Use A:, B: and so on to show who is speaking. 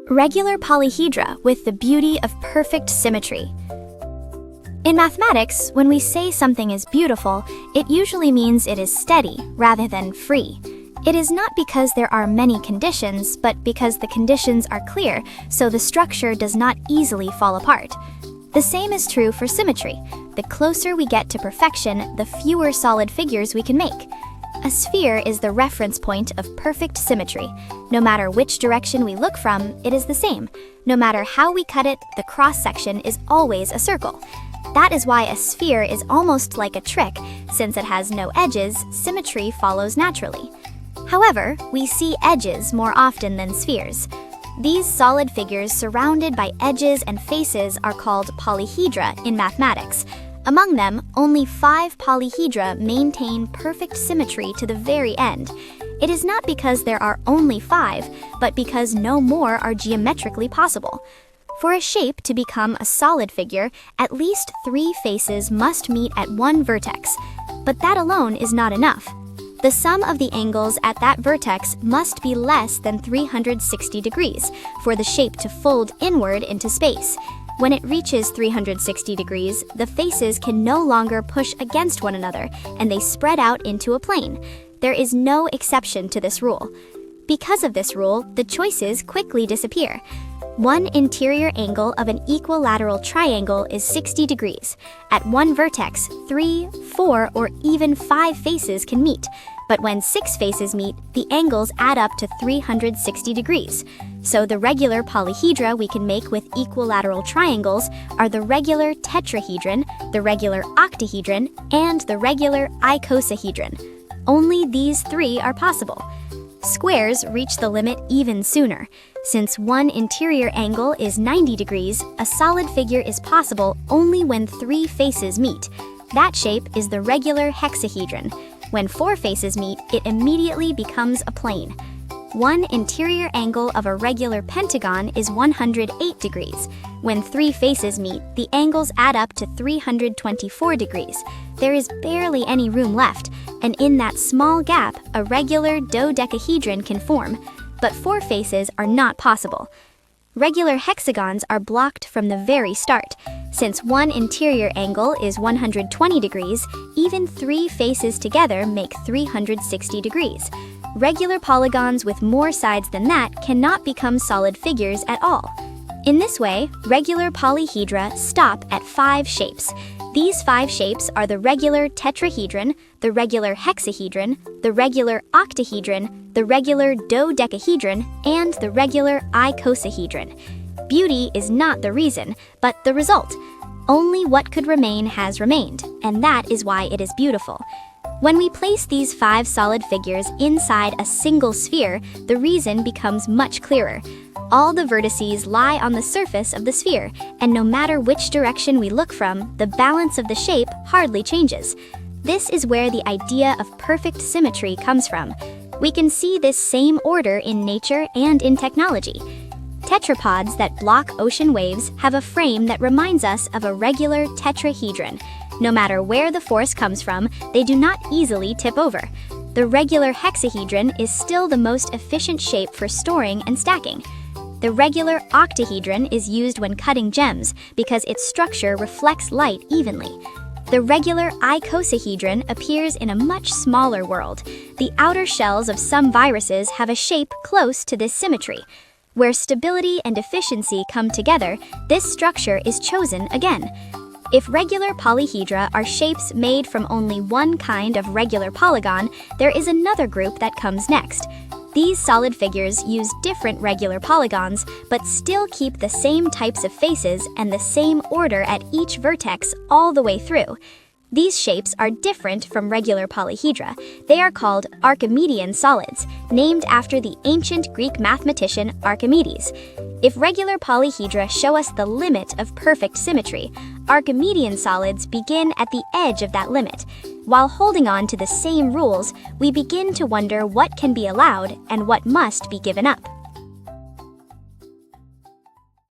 A: Regular polyhedra with the beauty of perfect symmetry. In mathematics, when we say something is beautiful, it usually means it is steady rather than free. It is not because there are many conditions, but because the conditions are clear, so the structure does not easily fall apart. The same is true for symmetry. The closer we get to perfection, the fewer solid figures we can make. A sphere is the reference point of perfect symmetry. No matter which direction we look from, it is the same. No matter how we cut it, the cross-section is always a circle. That is why a sphere is almost like a trick. Since it has no edges, symmetry follows naturally. However, we see edges more often than spheres. These solid figures surrounded by edges and faces are called polyhedra in mathematics. Among them, only 5 polyhedra maintain perfect symmetry to the very end. It is not because there are only 5, but because no more are geometrically possible. For a shape to become a solid figure, at least 3 faces must meet at one vertex. But that alone is not enough. The sum of the angles at that vertex must be less than 360 degrees for the shape to fold inward into space. When it reaches 360 degrees, the faces can no longer push against one another, and they spread out into a plane. There is no exception to this rule. Because of this rule, the choices quickly disappear. One interior angle of an equilateral triangle is 60 degrees. At one vertex, 3, 4, or even 5 faces can meet. But when 6 faces meet, the angles add up to 360 degrees. So the regular polyhedra we can make with equilateral triangles are the regular tetrahedron, the regular octahedron, and the regular icosahedron. Only these 3 are possible. Squares reach the limit even sooner. Since one interior angle is 90 degrees, a solid figure is possible only when 3 faces meet. That shape is the regular hexahedron. When 4 faces meet, it immediately becomes a plane. One interior angle of a regular pentagon is 108 degrees. When 3 faces meet, the angles add up to 324 degrees. There is barely any room left, and in that small gap, a regular dodecahedron can form. But 4 faces are not possible. Regular hexagons are blocked from the very start. Since one interior angle is 120 degrees, even 3 faces together make 360 degrees. Regular polygons with more sides than that cannot become solid figures at all. In this way, regular polyhedra stop at 5 shapes. These 5 shapes are the regular tetrahedron, the regular hexahedron, the regular octahedron, the regular dodecahedron, and the regular icosahedron. Beauty is not the reason, but the result. Only what could remain has remained, and that is why it is beautiful. When we place these 5 solid figures inside a single sphere, the reason becomes much clearer. All the vertices lie on the surface of the sphere, and no matter which direction we look from, the balance of the shape hardly changes. This is where the idea of perfect symmetry comes from. We can see this same order in nature and in technology. Tetrapods that block ocean waves have a frame that reminds us of a regular tetrahedron. No matter where the force comes from, they do not easily tip over. The regular hexahedron is still the most efficient shape for storing and stacking. The regular octahedron is used when cutting gems because its structure reflects light evenly. The regular icosahedron appears in a much smaller world. The outer shells of some viruses have a shape close to this symmetry. Where stability and efficiency come together, this structure is chosen again. If regular polyhedra are shapes made from only one kind of regular polygon, there is another group that comes next. These solid figures use different regular polygons, but still keep the same types of faces and the same order at each vertex all the way through. These shapes are different from regular polyhedra. They are called Archimedean solids, named after the ancient Greek mathematician Archimedes. If regular polyhedra show us the limit of perfect symmetry, Archimedean solids begin at the edge of that limit. While holding on to the same rules, we begin to wonder what can be allowed and what must be given up.